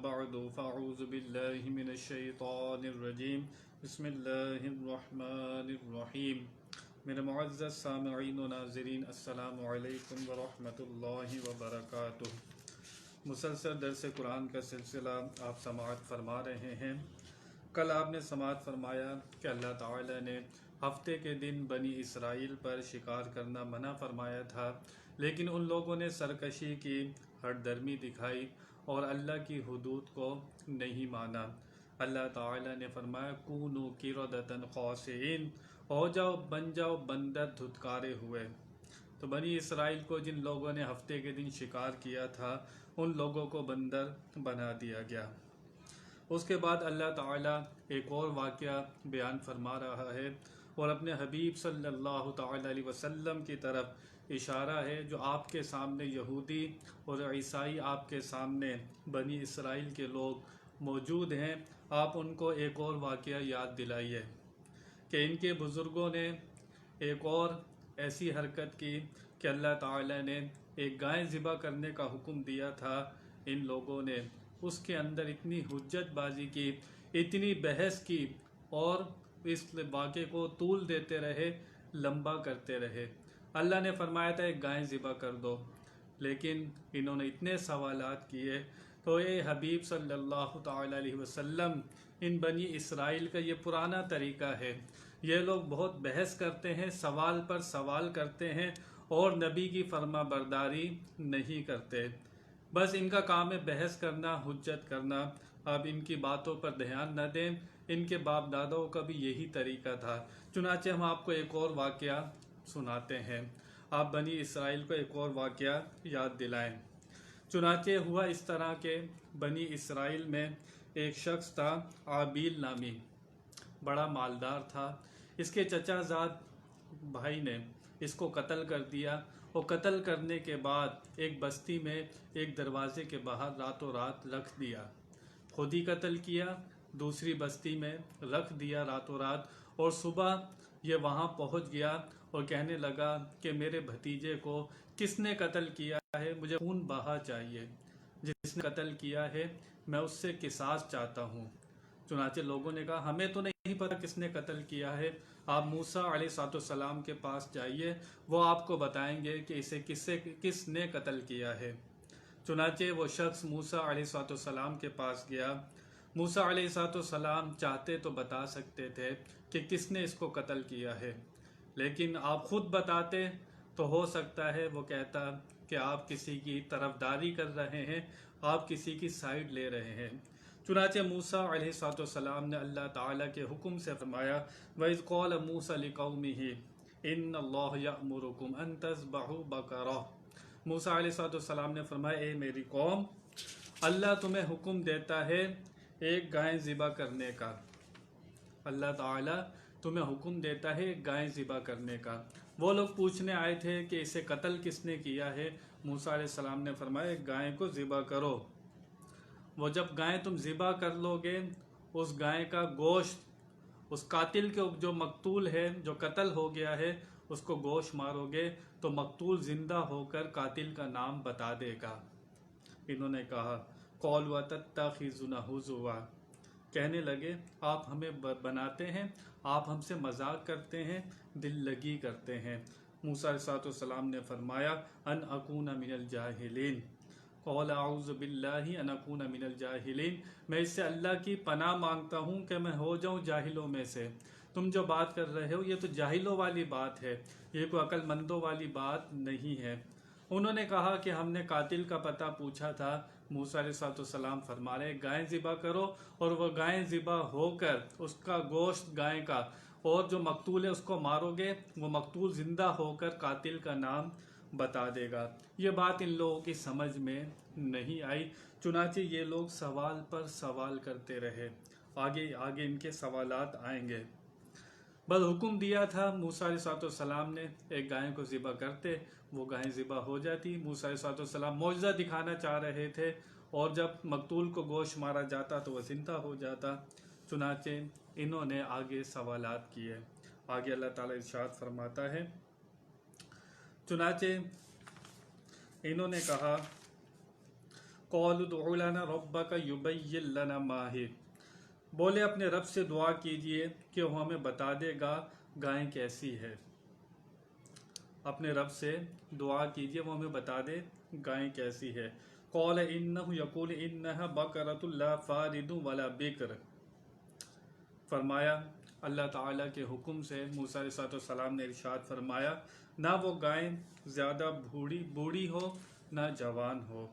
بعد فاعوذ باللہ من الشیطان الرجیم بسم اللہ الرحمن الرحیم۔ میرے معزز سامعین و ناظرین، السلام علیکم ورحمۃ اللہ وبرکاتہ۔ مسلسل درس قرآن کا سلسلہ آپ سماعت فرما رہے ہیں۔ کل آپ نے سماعت فرمایا کہ اللہ تعالی نے ہفتے کے دن بنی اسرائیل پر شکار کرنا منع فرمایا تھا، لیکن ان لوگوں نے سرکشی کی، ہٹ درمی دکھائی اور اللہ کی حدود کو نہیں مانا۔ اللہ تعالی نے فرمایا کونوا قردۃ خاسئین، ہو جاؤ بن جاؤ بندر دھتکارے ہوئے۔ تو بنی اسرائیل کو جن لوگوں نے ہفتے کے دن شکار کیا تھا ان لوگوں کو بندر بنا دیا گیا۔ اس کے بعد اللہ تعالی ایک اور واقعہ بیان فرما رہا ہے اور اپنے حبیب صلی اللہ تعالی علیہ وسلم کی طرف اشارہ ہے، جو آپ کے سامنے یہودی اور عیسائی آپ کے سامنے بنی اسرائیل کے لوگ موجود ہیں، آپ ان کو ایک اور واقعہ یاد دلائیے کہ ان کے بزرگوں نے ایک اور ایسی حرکت کی کہ اللہ تعالی نے ایک گائے ذبح کرنے کا حکم دیا تھا، ان لوگوں نے اس کے اندر اتنی حجت بازی کی، اتنی بحث کی اور اس واقعے کو طول دیتے رہے، لمبا کرتے رہے۔ اللہ نے فرمایا تھا ایک گائے ذبح کر دو، لیکن انہوں نے اتنے سوالات کیے۔ تو اے حبیب صلی اللہ تعالی علیہ وسلم، ان بنی اسرائیل کا یہ پرانا طریقہ ہے، یہ لوگ بہت بحث کرتے ہیں، سوال پر سوال کرتے ہیں اور نبی کی فرما برداری نہیں کرتے، بس ان کا کام ہے بحث کرنا، حجت کرنا۔ اب ان کی باتوں پر دھیان نہ دیں، ان کے باپ داداؤں کا بھی یہی طریقہ تھا۔ چنانچہ ہم آپ کو ایک اور واقعہ سناتے ہیں، آپ بنی اسرائیل کو ایک اور واقعہ یاد دلائیں۔ چنانچہ ہوا اس طرح کہ بنی اسرائیل میں ایک شخص تھا عابیل نامی، بڑا مالدار تھا۔ اس کے چچا زاد بھائی نے اس کو قتل کر دیا اور قتل کرنے کے بعد ایک بستی میں ایک دروازے کے باہر راتوں رات رکھ دیا، خود ہی قتل کیا، دوسری بستی میں رکھ دیا راتوں رات، اور صبح یہ وہاں پہنچ گیا اور کہنے لگا کہ میرے بھتیجے کو کس نے قتل کیا ہے، مجھے خون بہا چاہیے، جس نے قتل کیا ہے میں اس سے قصاص چاہتا ہوں۔ چنانچہ لوگوں نے کہا ہمیں تو نہیں پتہ کس نے قتل کیا ہے، آپ موسیٰ علیہ السلام کے پاس جائیے، وہ آپ کو بتائیں گے کہ اسے کس نے قتل کیا ہے۔ چنانچہ وہ شخص موسیٰ علیہ السلام کے پاس گیا۔ موسیٰ علیہ السلام چاہتے تو بتا سکتے تھے کہ کس نے اس کو قتل کیا ہے، لیکن آپ خود بتاتے تو ہو سکتا ہے وہ کہتا کہ آپ کسی کی طرفداری کر رہے ہیں، آپ کسی کی سائیڈ لے رہے ہیں۔ چنانچہ موسیٰ علیہ السلام نے اللہ تعالیٰ کے حکم سے فرمایا وَإِذْ قَالَ مُوسَىٰ لِقَوْمِهِ إِنَّ اللَّهَ يَأْمُرُكُمْ أَن تَذْبَحُوا بَقَرَةً۔ موسیٰ علیہ السلام نے فرمایا اے میری قوم، اللہ تمہیں حکم دیتا ہے ایک گائے ذبح کرنے کا، اللہ تعالیٰ تمہیں حکم دیتا ہے ایک گائے ذبح کرنے کا۔ وہ لوگ پوچھنے آئے تھے کہ اسے قتل کس نے کیا ہے، موسیٰ علیہ السلام نے فرمایا ایک گائے کو ذبح کرو، وہ جب گائے تم ذبح کر لو گے، اس گائے کا گوشت اس قاتل کے جو مقتول ہے، جو قتل ہو گیا ہے، اس کو گوشت مارو گے تو مقتول زندہ ہو کر قاتل کا نام بتا دے گا۔ انہوں نے کہا قَالُوا أَتَتَّخِذُنَا هُزُوًا، کہنے لگے آپ ہمیں بناتے ہیں، آپ ہم سے مذاق کرتے ہیں، دل لگی کرتے ہیں۔ موسیٰ علیہ السلام نے فرمایا ان اکون من الجاہلین، قال اعوذ باللہ ان اکون من الجاہلین، میں اس سے اللہ کی پناہ مانگتا ہوں کہ میں ہو جاؤں جاہلوں میں سے۔ تم جو بات کر رہے ہو یہ تو جاہلوں والی بات ہے، یہ کوئی عقل مندوں والی بات نہیں ہے۔ انہوں نے کہا کہ ہم نے قاتل کا پتہ پوچھا تھا، موسیٰ علیہ السلام فرما رہے گائے ذبح کرو، اور وہ گائے ذبح ہو کر اس کا گوشت گائے کا اور جو مقتول ہے اس کو مارو گے، وہ مقتول زندہ ہو کر قاتل کا نام بتا دے گا۔ یہ بات ان لوگوں کی سمجھ میں نہیں آئی، چنانچہ یہ لوگ سوال پر سوال کرتے رہے، آگے ان کے سوالات آئیں گے۔ بس حکم دیا تھا موسیٰ علیہ السلام نے ایک گائے کو ذبح کرتے، وہ گائے ذبح ہو جاتی۔ موسیٰ علیہ السلام معجزہ دکھانا چاہ رہے تھے، اور جب مقتول کو گوشت مارا جاتا تو وہ زندہ ہو جاتا۔ چنانچہ انہوں نے آگے سوالات کیے، آگے اللہ تعالیٰ ارشاد فرماتا ہے چنانچہ انہوں نے کہا قالوا ادع لنا ربک یبین لنا ما ہی، بولے اپنے رب سے دعا کیجئے کہ وہ ہمیں بتا دے گا گائیں کیسی ہے، اپنے رب سے دعا کیجئے وہ ہمیں بتا دے گائیں کیسی ہے۔ قال انہ یقول انہا بقرۃ لا فارض ولا بکر، فرمایا اللہ تعالیٰ کے حکم سے موسیٰ علیہ السلام نے ارشاد فرمایا نہ وہ گائیں زیادہ بوڑھی ہو نہ جوان ہو،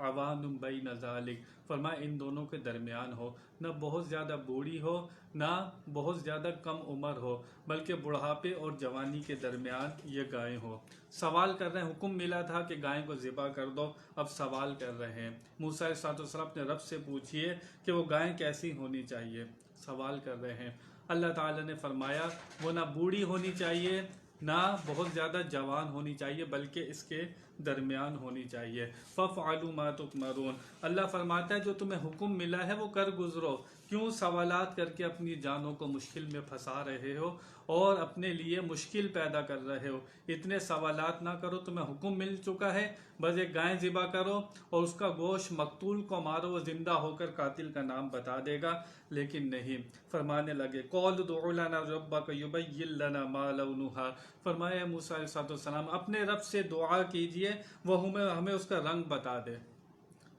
عوان بین ذالک، فرمایا ان دونوں کے درمیان ہو، نہ بہت زیادہ بوڑھی ہو نہ بہت زیادہ کم عمر ہو، بلکہ بڑھاپے اور جوانی کے درمیان یہ گائیں ہو۔ سوال کر رہے ہیں، حکم ملا تھا کہ گائیں کو ذبح کر دو، اب سوال کر رہے ہیں موسیٰ علیہ السلام اپنے رب سے پوچھئے کہ وہ گائیں کیسی ہونی چاہیے، سوال کر رہے ہیں۔ اللہ تعالیٰ نے فرمایا وہ نہ بوڑھی ہونی چاہیے نہ بہت زیادہ جوان ہونی چاہیے، بلکہ اس کے درمیان ہونی چاہیے۔ فَافْعَلُوا مَا تُؤْمَرُونَ، اللہ فرماتا ہے جو تمہیں حکم ملا ہے وہ کر گزرو، کیوں سوالات کر کے اپنی جانوں کو مشکل میں پھنسا رہے ہو اور اپنے لیے مشکل پیدا کر رہے ہو؟ اتنے سوالات نہ کرو، تمہیں حکم مل چکا ہے، بس ایک گائیں ذبح کرو اور اس کا گوشت، مقتول کو مارو، وہ زندہ ہو کر قاتل کا نام بتا دے گا، لیکن نہیں، فرمانے لگے قَالُوا ادْعُ لَنَا رَبَّكَ يُبَيِّن لَنَا مَا لَوْنُهَا، فرمایا موسیٰ علیہ السلام اپنے رب سے دعا کیجئے وہ ہمیں اس کا رنگ بتا دے۔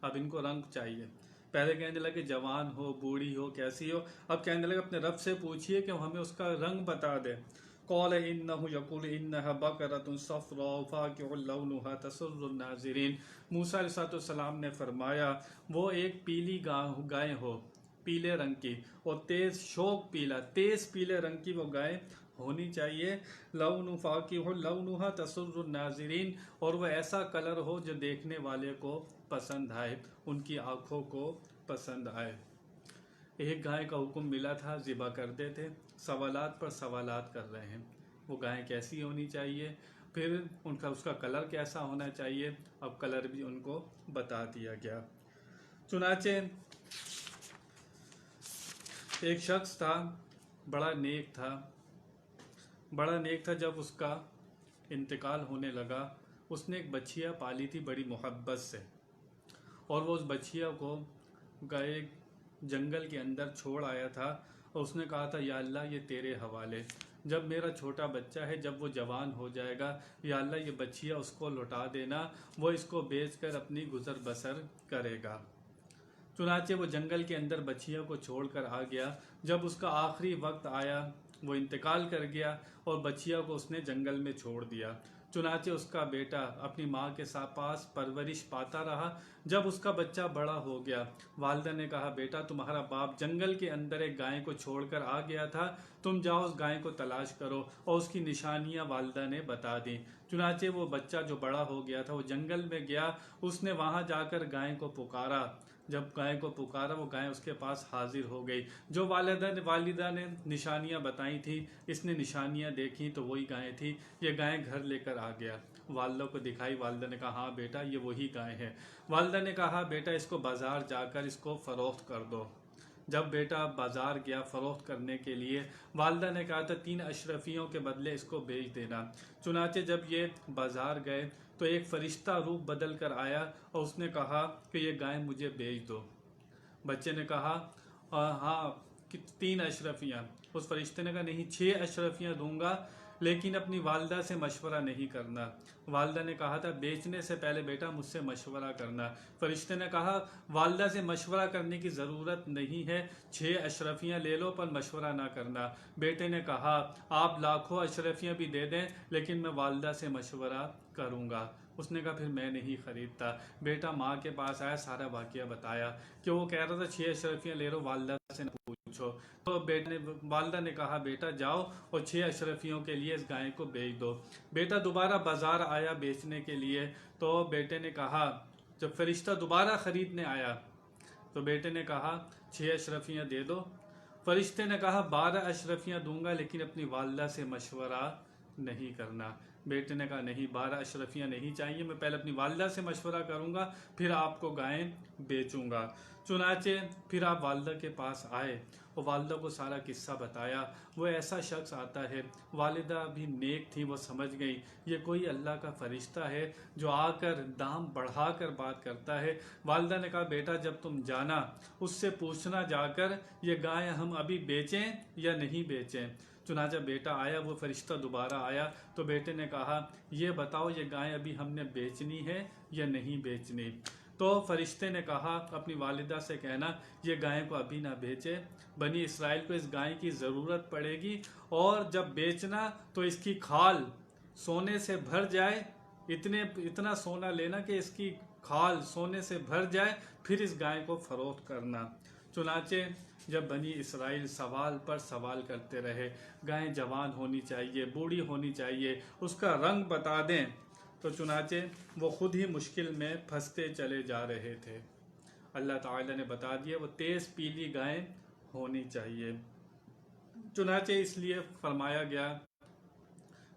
اب ان کو رنگ چاہیے، پہلے کہنے لگے جوان ہو، بوڑھی ہو، کیسی ہو، اب کہنے لگے اپنے رب سے پوچھئے کہ ہمیں اس کا رنگ بتا دے۔ قال انه يقول انها بقرة صفراء فاقع لونها تسر الناظرین، موسیٰ علیہ السلام نے فرمایا وہ ایک پیلی گائے ہو، پیلے رنگ کی، اور تیز شوق پیلا، تیز پیلے رنگ کی وہ گائے ہونی چاہیے، لون فاقع لونها تسر الناظرین، اور وہ ایسا کلر ہو جو دیکھنے والے کو پسند آئے، ان کی آنکھوں کو پسند آئے۔ ایک گائے کا حکم ملا تھا، ذبح کرتے تھے، سوالات پر سوالات کر رہے ہیں، وہ گائیں کیسی ہونی چاہیے، پھر اس کا کلر کیسا ہونا چاہیے، اب کلر بھی ان کو بتا دیا گیا۔ چنانچہ ایک شخص تھا، بڑا نیک تھا، جب اس کا انتقال ہونے لگا اس نے ایک بچھیا پالی تھی بڑی محبت سے، اور وہ اس بچھیا کو گئے جنگل کے اندر چھوڑ آیا تھا، اور اس نے کہا تھا یا اللہ یہ تیرے حوالے، جب میرا چھوٹا بچہ ہے جب وہ جوان ہو جائے گا یا اللہ یہ بچھیا اس کو لوٹا دینا، وہ اس کو بیچ کر اپنی گزر بسر کرے گا۔ چنانچہ وہ جنگل کے اندر بچھیا کو چھوڑ کر آ گیا، جب اس کا آخری وقت آیا وہ انتقال کر گیا اور بچھیا کو اس نے جنگل میں چھوڑ دیا۔ چنانچہ اس کا بیٹا اپنی ماں کے پاس پرورش پاتا رہا، جب اس کا بچہ بڑا ہو گیا والدہ نے کہا بیٹا تمہارا باپ جنگل کے اندر ایک گائے کو چھوڑ کر آ گیا تھا، تم جاؤ اس گائے کو تلاش کرو، اور اس کی نشانیاں والدہ نے بتا دیں۔ چنانچہ وہ بچہ جو بڑا ہو گیا تھا وہ جنگل میں گیا، اس نے وہاں جا کر گائے کو پکارا، جب گائے کو پکارا وہ گائے اس کے پاس حاضر ہو گئی، جو والدہ نے نشانیاں بتائی تھی، اس نے نشانیاں دیکھی تو وہی گائے تھی، یہ گائے گھر لے کر آ گیا، والدہ کو دکھائی، والدہ نے کہا ہاں بیٹا یہ وہی گائے ہے۔ والدہ نے کہا بیٹا اس کو بازار جا کر اس کو فروخت کر دو۔ جب بیٹا بازار گیا فروخت کرنے کے لیے، والدہ نے کہا تھا 3 اشرفیوں کے بدلے اس کو بیچ دینا۔ چنانچہ جب یہ بازار گئے تو ایک فرشتہ روپ بدل کر آیا اور اس نے کہا کہ یہ گائے مجھے بیچ دو۔ بچے نے کہا ہاں 3 اشرفیاں، اس فرشتے نے کہا نہیں 6 اشرفیاں دوں گا، لیکن اپنی والدہ سے مشورہ نہیں کرنا۔ والدہ نے کہا تھا بیچنے سے پہلے بیٹا مجھ سے مشورہ کرنا۔ فرشتے نے کہا والدہ سے مشورہ کرنے کی ضرورت نہیں ہے، 6 اشرفیاں لے لو پر مشورہ نہ کرنا۔ بیٹے نے کہا آپ لاکھوں اشرفیاں بھی دے دیں لیکن میں والدہ سے مشورہ کروں گا۔ اس نے کہا پھر میں نہیں خریدتا۔ بیٹا ماں کے پاس آیا، سارا واقعہ بتایا کہ وہ کہہ رہا تھا 6 اشرفیاں لے لو، والدہ سے نہ پوچھو۔ تو والدہ نے کہا بیٹا جاؤ اور 6 اشرفیوں کے لیے اس گائے کو بیچ دو۔ بیٹا دوبارہ بازار آیا بیچنے کے لیے، تو بیٹے نے کہا جب فرشتہ دوبارہ خریدنے آیا تو بیٹے نے کہا 6 اشرفیاں دے دو۔ فرشتے نے کہا 12 اشرفیاں دوں گا لیکن اپنی والدہ سے مشورہ نہیں کرنا۔ بیٹے نے کہا نہیں، 12 اشرفیاں نہیں چاہیے، میں پہلے اپنی والدہ سے مشورہ کروں گا پھر آپ کو گائیں بیچوں گا۔ چنانچہ پھر آپ والدہ کے پاس آئے اور والدہ کو سارا قصہ بتایا۔ وہ ایسا شخص آتا ہے، والدہ بھی نیک تھی، وہ سمجھ گئی یہ کوئی اللہ کا فرشتہ ہے جو آ کر دام بڑھا کر بات کرتا ہے۔ والدہ نے کہا بیٹا جب تم جانا اس سے پوچھنا جا کر یہ گائے ہم ابھی بیچیں یا نہیں بیچیں۔ چنانچہ بیٹا آیا، وہ فرشتہ دوبارہ آیا تو بیٹے نے کہا یہ بتاؤ یہ گائے ابھی ہم نے بیچنی ہے یا نہیں بیچنی؟ تو فرشتے نے کہا اپنی والدہ سے کہنا یہ گائے کو ابھی نہ بیچے، بنی اسرائیل کو اس گائے کی ضرورت پڑے گی، اور جب بیچنا تو اس کی کھال سونے سے بھر جائے، اتنا سونا لینا کہ اس کی کھال سونے سے بھر جائے، پھر اس گائے کو فروخت کرنا۔ چنانچہ جب بنی اسرائیل سوال پر سوال کرتے رہے، گائے جوان ہونی چاہیے، بوڑھی ہونی چاہیے، اس کا رنگ بتا دیں، تو چنانچہ وہ خود ہی مشکل میں پھنستے چلے جا رہے تھے۔ اللہ تعالی نے بتا دیا وہ تیز پیلی گائے ہونی چاہیے۔ چنانچہ اس لیے فرمایا گیا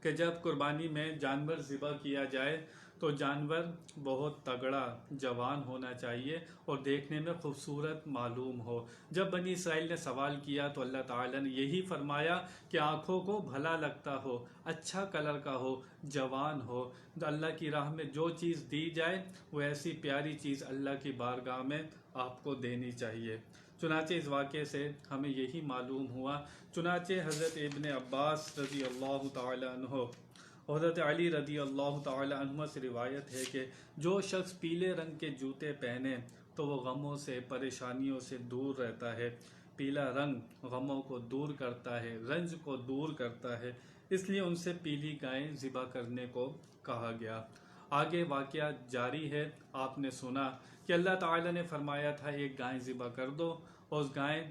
کہ جب قربانی میں جانور ذبح کیا جائے تو جانور بہت تگڑا جوان ہونا چاہیے اور دیکھنے میں خوبصورت معلوم ہو۔ جب بنی اسرائیل نے سوال کیا تو اللہ تعالیٰ نے یہی فرمایا کہ آنکھوں کو بھلا لگتا ہو، اچھا کلر کا ہو، جوان ہو۔ اللہ کی راہ میں جو چیز دی جائے وہ ایسی پیاری چیز اللہ کی بارگاہ میں آپ کو دینی چاہیے۔ چنانچہ اس واقعے سے ہمیں یہی معلوم ہوا۔ چنانچہ حضرت ابن عباس رضی اللہ تعالی عنہ، حضرت علی رضی اللہ تعالی عنہ سے روایت ہے کہ جو شخص پیلے رنگ کے جوتے پہنے تو وہ غموں سے پریشانیوں سے دور رہتا ہے۔ پیلا رنگ غموں کو دور کرتا ہے، رنج کو دور کرتا ہے، اس لیے ان سے پیلی گائیں ذبح کرنے کو کہا گیا۔ آگے واقعہ جاری ہے۔ آپ نے سنا کہ اللہ تعالی نے فرمایا تھا ایک گائے ذبح کر دو، اور اس گائے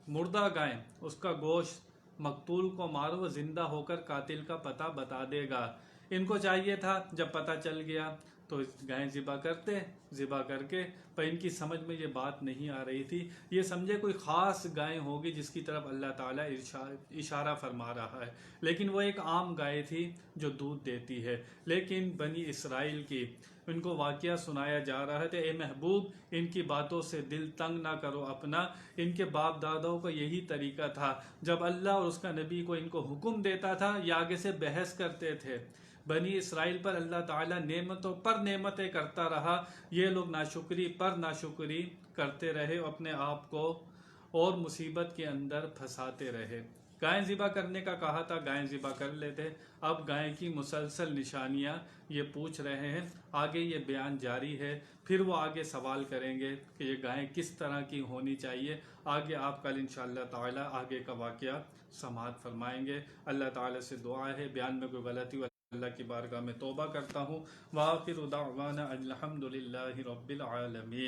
مردہ گائے اس کا گوشت مقتول کو مارو، وہ زندہ ہو کر قاتل کا پتہ بتا دے گا۔ ان کو چاہیے تھا جب پتہ چل گیا تو گائیں ذبح کرتے، ذبح کر کے، پر ان کی سمجھ میں یہ بات نہیں آ رہی تھی، یہ سمجھے کوئی خاص گائے ہوگی جس کی طرف اللہ تعالیٰ اشارہ فرما رہا ہے، لیکن وہ ایک عام گائے تھی جو دودھ دیتی ہے۔ لیکن بنی اسرائیل کی ان کو واقعہ سنایا جا رہا ہے، اے محبوب ان کی باتوں سے دل تنگ نہ کرو اپنا، ان کے باپ داداؤں کو یہی طریقہ تھا، جب اللہ اور اس کا نبی کو ان کو حکم دیتا تھا یہ آگے سے بحث کرتے تھے۔ بنی اسرائیل پر اللہ تعالیٰ نعمتوں پر نعمتیں کرتا رہا، یہ لوگ ناشکری پر ناشکری کرتے رہے، اپنے آپ کو اور مصیبت کے اندر پھنساتے رہے۔ گائیں ذبح کرنے کا کہا تھا، گائیں ذبح کر لیتے۔ اب گائیں کی مسلسل نشانیاں یہ پوچھ رہے ہیں، آگے یہ بیان جاری ہے، پھر وہ آگے سوال کریں گے کہ یہ گائیں کس طرح کی ہونی چاہیے۔ آگے آپ کل انشاءاللہ تعالی آگے کا واقعہ سماعت فرمائیں گے۔ اللہ تعالی سے دعا ہے بیان میں کوئی غلطی اللہ کی بارگاہ میں توبہ کرتا ہوں۔ وآخر دعوانا الحمدللہ رب العالمین۔